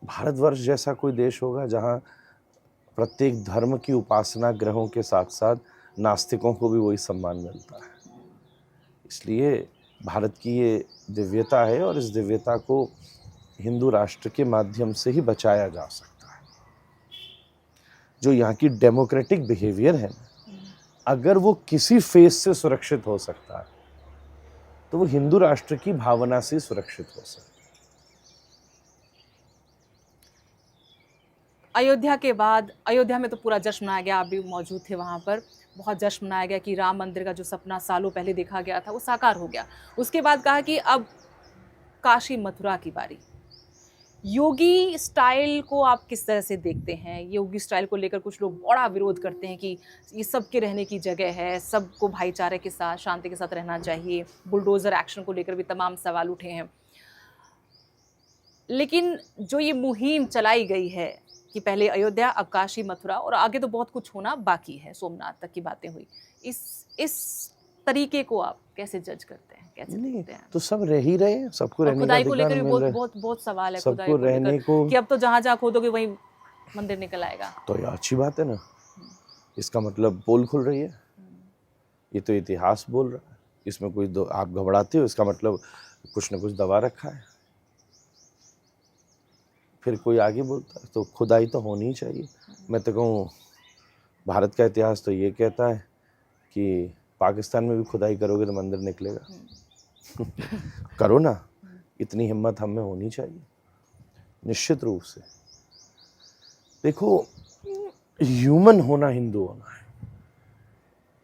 भारतवर्ष जैसा कोई देश होगा जहाँ प्रत्येक धर्म की उपासना ग्रहों के साथ साथ नास्तिकों को भी वही सम्मान मिलता है। इसलिए भारत की ये दिव्यता है और इस दिव्यता को हिंदू राष्ट्र के माध्यम से ही बचाया जा सकता है। जो यहाँ की डेमोक्रेटिक बिहेवियर है, अगर वो किसी फेस से सुरक्षित हो सकता है तो वो हिंदू राष्ट्र की भावना से सुरक्षित हो सकता है। अयोध्या के बाद, अयोध्या में तो पूरा जश्न मनाया गया, आप भी मौजूद थे वहाँ पर, बहुत जश्न मनाया गया कि राम मंदिर का जो सपना सालों पहले देखा गया था वो साकार हो गया। उसके बाद कहा कि अब काशी मथुरा की बारी। योगी स्टाइल को आप किस तरह से देखते हैं? योगी स्टाइल को लेकर कुछ लोग बड़ा विरोध करते हैं कि ये सबके रहने की जगह है, सबको भाईचारे के साथ, शांति के साथ रहना चाहिए। बुलडोजर एक्शन को लेकर भी तमाम सवाल उठे हैं। लेकिन जो ये मुहिम चलाई गई है कि पहले अयोध्या, अब काशी मथुरा और आगे तो बहुत कुछ होना बाकी है, सोमनाथ तक की बातें हुई, इस तरीके को आप कैसे जज करते हैं, कैसे देखते हैं? तो सब रह ही रहे हैं, सबको रहने का खुदाई को अधिकार लेकर भी मिल रहा है। बहुत सवाल है, सबको रहने को, कि अब तो जहाँ जहाँ खोदोगे वहीं मंदिर निकल आएगा। तो ये अच्छी बात है ना, इसका मतलब पोल खुल रही है, ये तो इतिहास बोल रहा है। इसमें कोई आप घबराते हो, इसका मतलब कुछ न कुछ दबा रखा है। फिर कोई आगे बोलता है तो खुदाई तो होनी ही चाहिए। मैं तो कहूँ भारत का इतिहास तो ये कहता है कि पाकिस्तान में भी खुदाई करोगे तो मंदिर निकलेगा। करो ना, इतनी हिम्मत हम में होनी चाहिए निश्चित रूप से। देखो, ह्यूमन होना हिंदू होना है।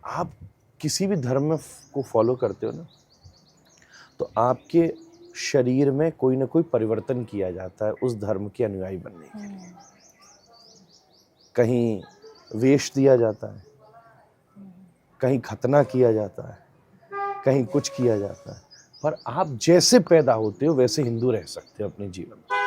आप किसी भी धर्म को फॉलो करते हो ना, तो आपके शरीर में कोई ना कोई परिवर्तन किया जाता है उस धर्म के अनुयायी बनने के लिए। कहीं वेश दिया जाता है, कहीं खतना किया जाता है, कहीं कुछ किया जाता है, पर आप जैसे पैदा होते हो वैसे हिंदू रह सकते हो अपने जीवन में।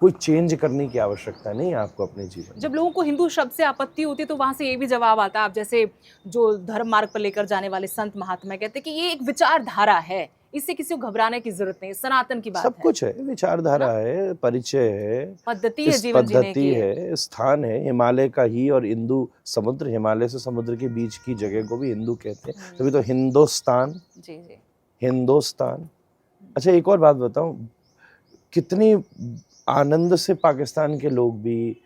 कोई चेंज करने की आवश्यकता नहीं है आपको अपने जीवन में। जब लोगों को हिंदू शब्द से आपत्ति होती है तो वहां से ये भी जवाब आता है, आप जैसे जो धर्म मार्ग पर लेकर जाने वाले संत महात्मा कहते हैं कि ये एक विचारधारा है, इससे किसी को घबराने की जरूरत नहीं, सनातन की बात सब है। कुछ है, विचारधारा है, परिचय है, पद्धति है, जीवन जीने की है, स्थान है। हिमालय का ही और हिंदू समुद्र, हिमालय से समुद्र के बीच की जगह को भी हिंदू कहते हैं, तभी तो हिंदुस्तान। जी जी, हिंदुस्तान। अच्छा, एक और बात बताऊं, कितनी आनंद से पाकिस्तान के लोग भी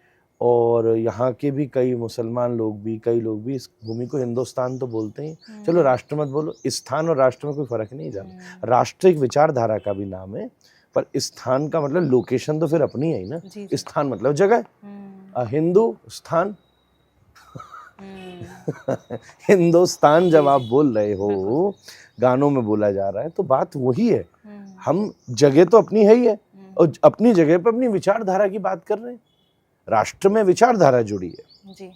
और यहाँ के भी कई मुसलमान लोग भी, कई लोग भी इस भूमि को हिंदुस्तान तो बोलते हैं। चलो राष्ट्र मत बोलो, स्थान और राष्ट्र में कोई फर्क नहीं जाना। राष्ट्र एक विचारधारा का भी नाम है, पर स्थान का मतलब लोकेशन तो फिर अपनी है ही ना। स्थान मतलब जगह, हिंदू स्थान। हिंदुस्तान जब आप बोल रहे हो, गानों में बोला जा रहा है, तो बात वही है। हम जगह तो अपनी है ही है, और अपनी जगह पर अपनी विचारधारा की बात कर रहे हैं। राष्ट्र में विचारधारा जुड़ी है जी।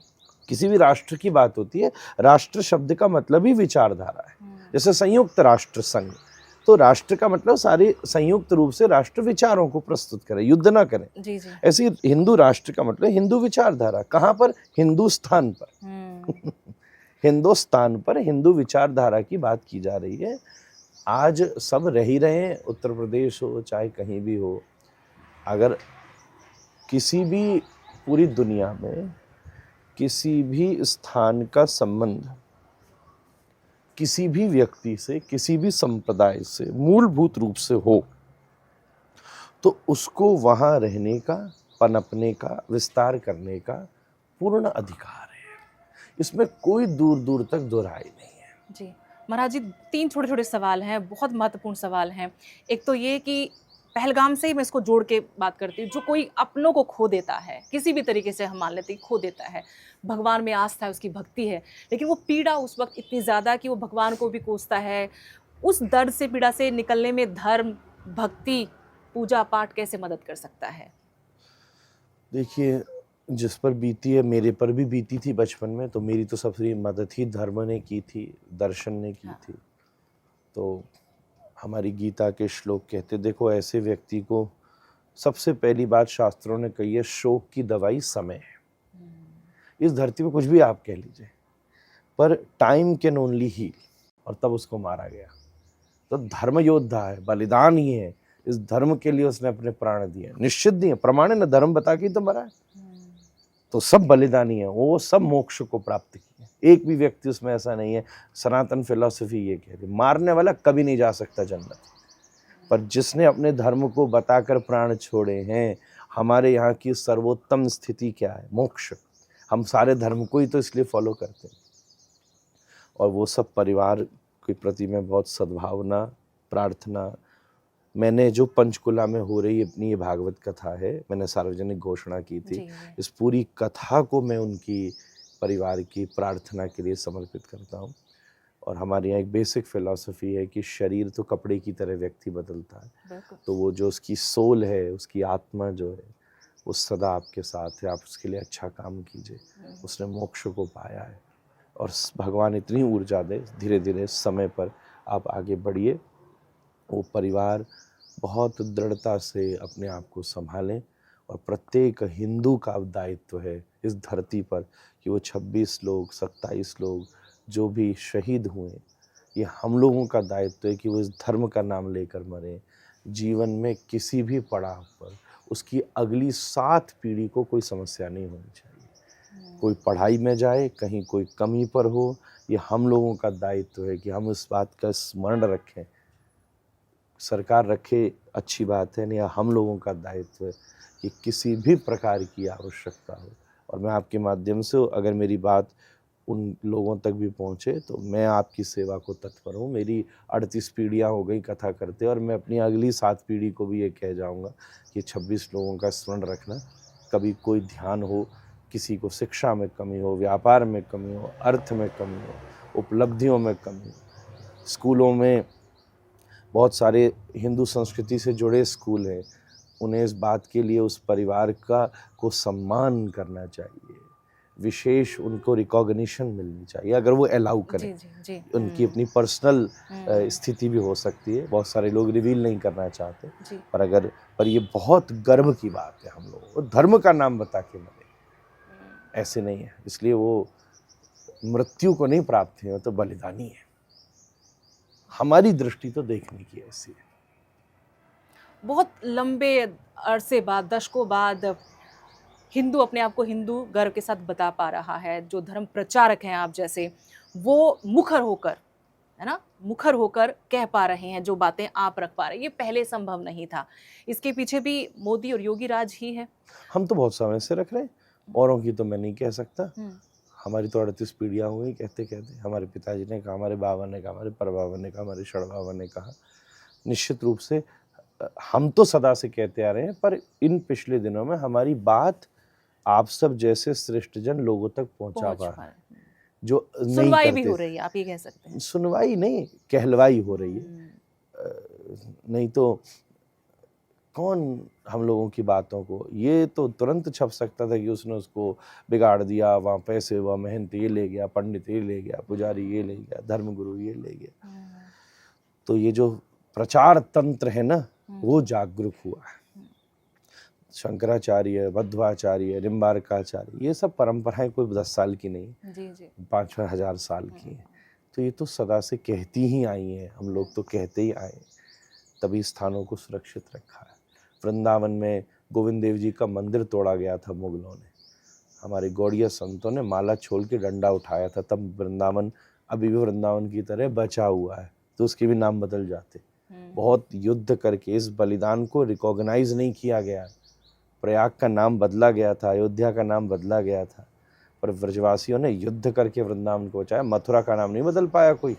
किसी भी राष्ट्र की बात होती है, राष्ट्र शब्द का मतलब ही विचारधारा है। जैसे संयुक्त राष्ट्र संघ, तो राष्ट्र का मतलब सारे संयुक्त रूप से राष्ट्र विचारों को प्रस्तुत करें, युद्ध ना करें जी जी। ऐसे हिंदू राष्ट्र का मतलब हिंदू विचारधारा। कहाँ पर? हिंदुस्तान पर। हिंदुस्तान पर हिंदू विचारधारा की बात की जा रही है। आज सब रह ही रहे हैं, उत्तर प्रदेश हो चाहे कहीं भी हो। अगर किसी भी पूरी दुनिया में किसी भी स्थान का संबंध किसी भी व्यक्ति से, किसी भी संप्रदाय से मूलभूत रूप से हो, तो उसको वहाँ रहने का, पनपने का, विस्तार करने का पूर्ण अधिकार है। इसमें कोई दूर दूर तक दो राय नहीं है। जी महाराज जी, 3 छोटे-छोटे सवाल हैं, बहुत महत्वपूर्ण सवाल हैं। एक तो ये कि पहलगाम से ही मैं इसको जोड़ के बात करती हूँ, जो कोई अपनों को खो देता है, किसी भी तरीके से हम मान लेते हैं खो देता है, भगवान में आस्था है, उसकी भक्ति है, लेकिन वो पीड़ा उस वक़्त इतनी ज़्यादा कि वो भगवान को भी कोसता है। उस दर्द से, पीड़ा से निकलने में धर्म, भक्ति, पूजा-पाठ कैसे मदद कर सकता है? देखिए, जिस पर बीती है, मेरे पर भी बीती थी बचपन में, तो मेरी तो सबसे मदद ही धर्म ने की थी, दर्शन ने की हाँ। थी। तो हमारी गीता के श्लोक कहते, देखो ऐसे व्यक्ति को सबसे पहली बात शास्त्रों ने कही है, शोक की दवाई समय है। इस धरती में कुछ भी आप कह लीजिए, पर टाइम कैन ओनली हील, और तब उसको मारा गया। तो धर्म योद्धा है, बलिदान ही है, इस धर्म के लिए उसने अपने प्राण दिए, निश्चित दिए, प्रमाण है ना, धर्म बता के ही तो मरा है। तो सब बलिदानी है, वो सब मोक्ष को प्राप्त किए। एक भी व्यक्ति उसमें ऐसा नहीं है। सनातन फिलॉसफी ये कह रही, मारने वाला कभी नहीं जा सकता जन्नत, पर जिसने अपने धर्म को बताकर प्राण छोड़े हैं, हमारे यहाँ की सर्वोत्तम स्थिति क्या है? मोक्ष। हम सारे धर्म को ही तो इसलिए फॉलो करते हैं। और वो सब परिवार के प्रति में बहुत सद्भावना, प्रार्थना। मैंने जो पंचकुला में हो रही अपनी ये भागवत कथा है, मैंने सार्वजनिक घोषणा की थी, जी। इस पूरी कथा को मैं उनकी परिवार की प्रार्थना के लिए समर्पित करता हूँ। और हमारे यहाँ एक बेसिक फिलॉसफी है कि शरीर तो कपड़े की तरह व्यक्ति बदलता है, बिल्कुल। तो वो जो उसकी सोल है, उसकी आत्मा जो है, वो सदा आपके साथ है। आप उसके लिए अच्छा काम कीजिए। उसने मोक्ष को पाया है, और भगवान इतनी ऊर्जा दे, धीरे धीरे समय पर आप आगे बढ़िए। वो परिवार बहुत दृढ़ता से अपने आप को संभालें, और प्रत्येक हिंदू का दायित्व है इस धरती पर कि वो 26 लोग, 27 लोग जो भी शहीद हुए, ये हम लोगों का दायित्व है कि वो इस धर्म का नाम लेकर मरें। जीवन में किसी भी पड़ाव पर उसकी अगली 7 पीढ़ी को कोई समस्या नहीं होनी चाहिए। कोई पढ़ाई में जाए, कहीं कोई कमी पर हो, ये हम लोगों का दायित्व है कि हम इस बात का स्मरण रखें। सरकार रखे अच्छी बात है, नहीं, हम लोगों का दायित्व है कि किसी भी प्रकार की आवश्यकता हो, और मैं आपके माध्यम से, अगर मेरी बात उन लोगों तक भी पहुँचे, तो मैं आपकी सेवा को तत्पर हूँ। मेरी 38 पीढ़ियाँ हो गई कथा करते, और मैं अपनी अगली 7 पीढ़ी को भी ये कह जाऊँगा कि 26 लोगों का स्मरण रखना। कभी कोई ध्यान हो, किसी को शिक्षा में कमी हो, व्यापार में कमी हो, अर्थ में कमी हो, उपलब्धियों में कमी हो, स्कूलों में बहुत सारे हिंदू संस्कृति से जुड़े स्कूल हैं, उन्हें इस बात के लिए उस परिवार को सम्मान करना चाहिए, विशेष उनको रिकॉग्निशन मिलनी चाहिए, अगर वो अलाउ करें। जी। उनकी अपनी पर्सनल स्थिति भी हो सकती है, बहुत सारे लोग रिवील नहीं करना चाहते, जी। पर ये बहुत गर्व की बात है हम लोगों को, धर्म का नाम बता के मरे, ऐसे नहीं है। इसलिए वो मृत्यु को नहीं प्राप्त है, वो तो बलिदानी है। हमारी दृष्टि तो देखने की ऐसी है। बहुत लंबे अरसे बाद, दशकों बाद हिंदू अपने आप को हिंदू गर्व के साथ बता पा रहा है। जो धर्म प्रचारक हैं आप जैसे, वो मुखर होकर, है ना, मुखर होकर कह पा रहे हैं जो बातें आप रख पा रहे हैं। ये पहले संभव नहीं था। इसके पीछे भी मोदी और योगी राज ही है। हम तो बहुत समय से रख रहे हैं, औरों की तो मैं नहीं कह सकता। हमारी तो 38 पीढ़ियाँ हो गई कहते कहते। हमारे पिताजी ने कहा, हमारे बाबा ने कहा, हमारे परबाबा ने कहा, हमारे षड़बाबा ने कहा। निश्चित रूप से हम तो सदा से कहते आ रहे हैं, पर इन पिछले दिनों में हमारी बात आप सब जैसे श्रेष्ठ जन लोगों तक पहुंचा पा रहे हैं, जो नहीं सुनवाई भी करते। हो रही है, आप ये कह सकते हैं। सुनवाई नहीं, कहलवाई हो रही है। नहीं तो कौन हम लोगों की बातों को, ये तो तुरंत छप सकता था कि उसने उसको बिगाड़ दिया, वहाँ पैसे हुआ, मेहनत ये ले गया, पंडित ये ले गया, पुजारी ये ले गया, धर्मगुरु ये ले गया। तो ये जो प्रचार तंत्र है ना, वो जागरूक हुआ है। शंकराचार्य, मध्वाचार्य, निम्बारकाचार्य, ये सब परंपराएं कोई 10 साल की नहीं, 5-6 हजार साल की हैं। तो ये तो सदा से कहती ही आई हैं, हम लोग तो कहते ही आए, तभी स्थानों को सुरक्षित रखा है। वृंदावन में गोविंद देव जी का मंदिर तोड़ा गया था मुगलों ने, हमारे गौड़िया संतों ने माला छोड़ के डंडा उठाया था, तब वृंदावन अभी भी वृंदावन की तरह बचा हुआ है, तो उसके भी नाम बदल जाते। बहुत युद्ध करके इस बलिदान को रिकॉग्नाइज नहीं किया गया। प्रयाग का नाम बदला गया था, अयोध्या का नाम बदला गया था, पर ब्रजवासियों ने युद्ध करके वृंदावन को बचाया। मथुरा का नाम नहीं बदल पाया कोई,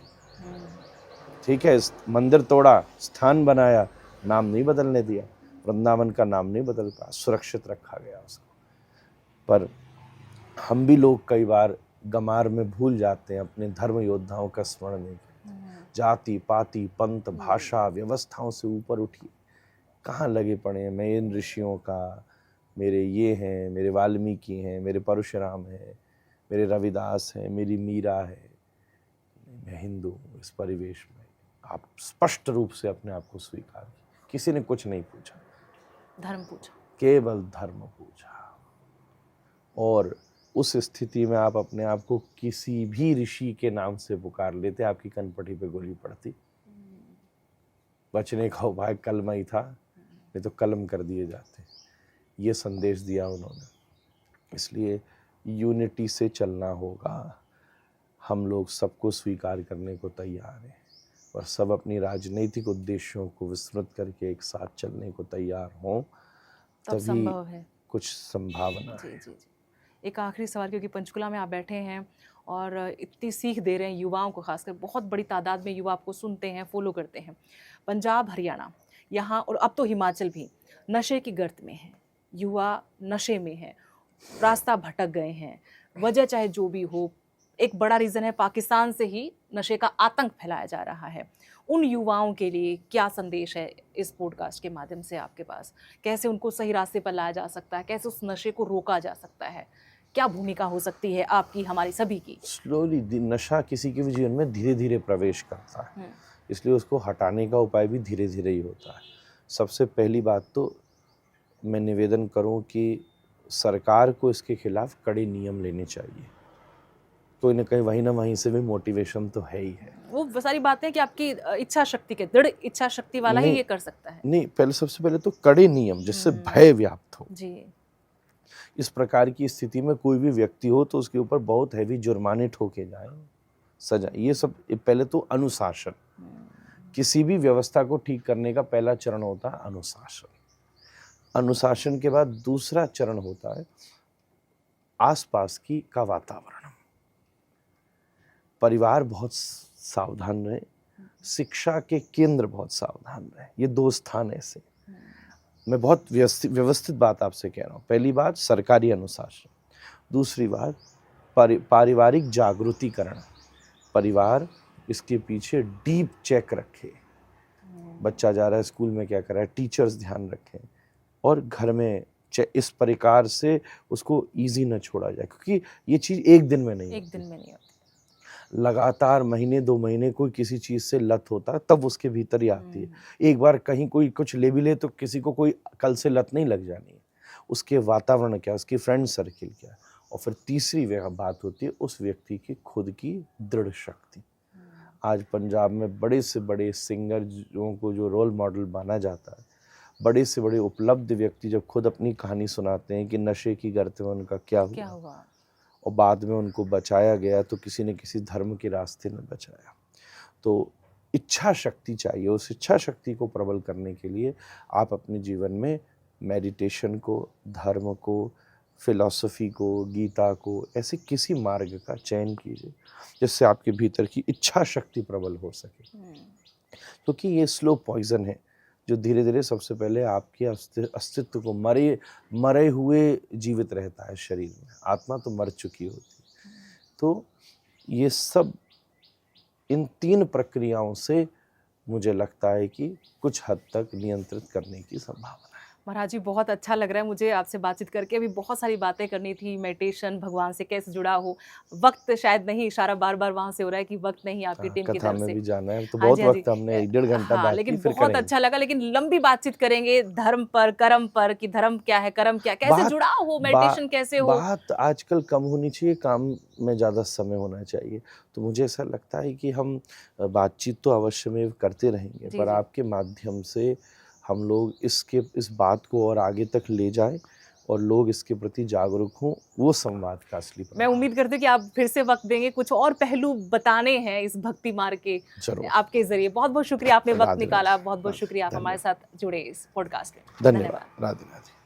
ठीक है, मंदिर तोड़ा, स्थान बनाया, नाम नहीं बदलने दिया। वृंदावन का नाम नहीं बदल पाया, सुरक्षित रखा गया उसको। पर हम भी लोग कई बार गमार में भूल जाते हैं अपने धर्म योद्धाओं का स्मरण नहीं करते। जाति पाति पंथ भाषा व्यवस्थाओं से ऊपर उठिए, कहाँ लगे पड़े हैं। मैं इन ऋषियों का, मेरे ये हैं, मेरे वाल्मीकि हैं, मेरे परशुराम हैं, मेरे रविदास हैं, मेरी मीरा है, मैं हिंदू हूँ। इस परिवेश में आप स्पष्ट रूप से अपने आप को स्वीकार कीजिए। किसी ने कुछ नहीं पूछा, धर्म पूछा, केवल धर्म पूछा। और उस स्थिति में आप अपने आप को किसी भी ऋषि के नाम से पुकार लेते, आपकी कनपटी पे गोली पड़ती। बचने का उपाय कलम ही था, नहीं तो कलम कर दिए जाते। ये संदेश दिया उन्होंने। इसलिए यूनिटी से चलना होगा। हम लोग सबको स्वीकार करने को तैयार हैं, और सब अपनी राजनीतिक उद्देश्यों को विस्मृत करके एक साथ चलने को तैयार हों, तब संभव है, कुछ संभावना जी है। जी जी। एक आखिरी सवाल, क्योंकि पंचकुला में आप बैठे हैं और इतनी सीख दे रहे हैं युवाओं को, खासकर बहुत बड़ी तादाद में युवा आपको सुनते हैं, फॉलो करते हैं। पंजाब, हरियाणा, यहाँ और अब तो हिमाचल भी नशे की गर्त में है, युवा नशे में है, रास्ता भटक गए हैं। वजह चाहे जो भी हो, एक बड़ा रीज़न है पाकिस्तान से ही नशे का आतंक फैलाया जा रहा है। उन युवाओं के लिए क्या संदेश है इस पॉडकास्ट के माध्यम से आपके पास? कैसे उनको सही रास्ते पर लाया जा सकता है, कैसे उस नशे को रोका जा सकता है? क्या भूमिका हो सकती है आपकी, हमारी सभी की? स्लोली नशा किसी के भी जीवन में धीरे धीरे प्रवेश करता है, इसलिए उसको हटाने का उपाय भी धीरे धीरे ही होता है। सबसे पहली बात तो मैं निवेदन करूं कि सरकार को इसके खिलाफ कड़े नियम लेने चाहिए। कोई ना कहीं वहीं ना वहीं से भी मोटिवेशन तो है ही है। वो सारी बातें कि आपकी इच्छा शक्ति के, दृढ़ इच्छा शक्ति वाला ही ये कर सकता है। नहीं, पहले सबसे पहले तो कड़े नियम जिससे भय व्याप्त हो। जी। इस प्रकार की स्थिति में कोई भी व्यक्ति हो तो उसके ऊपर बहुत हैवी जुर्माने ठोके जाएं, सजा। ये सब पहले तो अनुशासन, किसी भी व्यवस्था को ठीक करने का पहला चरण होता है अनुशासन। अनुशासन के बाद दूसरा चरण होता है आसपास का वातावरण। परिवार बहुत सावधान रहे, शिक्षा के केंद्र बहुत सावधान रहे। ये दो स्थान ऐसे। मैं बहुत व्यवस्थित बात आपसे कह रहा हूँ। पहली बात सरकारी अनुशासन, दूसरी बात पारिवारिक जागृतिकरण। परिवार इसके पीछे डीप चेक रखे, बच्चा जा रहा है स्कूल में क्या कर रहा है, टीचर्स ध्यान रखें, और घर में इस प्रकार से उसको इजी न छोड़ा जाए, क्योंकि ये चीज़ एक दिन में नहीं होती। लगातार महीने 2 महीने कोई किसी चीज़ से लत होता है, तब उसके भीतर ही आती है। एक बार कहीं कोई कुछ ले भी ले तो किसी को कोई कल से लत नहीं लग जानी है। उसके वातावरण क्या, उसकी फ्रेंड सर्किल क्या, और फिर तीसरी बात होती है उस व्यक्ति की खुद की दृढ़ शक्ति। आज पंजाब में बड़े से बड़े सिंगरों को जो रोल मॉडल माना जाता है, बड़े से बड़े उपलब्ध व्यक्ति जब खुद अपनी कहानी सुनाते हैं कि नशे की गर्त में उनका क्या हुआ और बाद में उनको बचाया गया, तो किसी ने किसी धर्म के रास्ते में बचाया। तो इच्छा शक्ति चाहिए। उस इच्छा शक्ति को प्रबल करने के लिए आप अपने जीवन में मेडिटेशन को, धर्म को, फिलॉसफी को, गीता को, ऐसे किसी मार्ग का चयन कीजिए जिससे आपके भीतर की इच्छा शक्ति प्रबल हो सके, क्योंकि ये स्लो पॉइजन है जो धीरे धीरे सबसे पहले आपके अस्तित्व को मरे हुए जीवित रहता है शरीर में। आत्मा तो मर चुकी होती है। तो ये सब इन 3 प्रक्रियाओं से मुझे लगता है कि कुछ हद तक नियंत्रित करने की संभावना है। महाराज जी, बहुत अच्छा लग रहा है मुझे आपसे बातचीत करके। अभी बहुत सारी बातें करनी थी, मेडिटेशन, भगवान से कैसे जुड़ा हो, वक्त शायद नहीं, इशारा बार बार वहाँ से हो रहा है कि वक्त नहीं आपकी टीम की तरफ से। भी जाना है तो बहुत वक्त हमने 1.5 घंटा बात लेकिन की, फिर बहुत अच्छा लगा। लेकिन लंबी बातचीत करेंगे धर्म पर, कर्म पर, कि धर्म क्या है, कर्म क्या, कैसे जुड़ा हो, मेडिटेशन कैसे हो। बात आजकल कम होनी चाहिए, काम में ज़्यादा समय होना चाहिए। तो मुझे ऐसा लगता है कि हम बातचीत तो अवश्य में करते रहेंगे, पर आपके माध्यम से हम लोग इस बात को और आगे तक ले जाएं और लोग इसके प्रति जागरूक हों, वो संवाद का असली मैं उम्मीद करती हूँ कि आप फिर से वक्त देंगे, कुछ और पहलू बताने हैं इस भक्ति मार्ग के जरूर। आपके जरिए। बहुत बहुत शुक्रिया, आपने वक्त राधे निकाला। राधे, बहुत बहुत राधे, शुक्रिया आप हमारे धन्यवाद। साथ जुड़े इस पॉडकास्ट में। धन्यवाद। राधे राधे।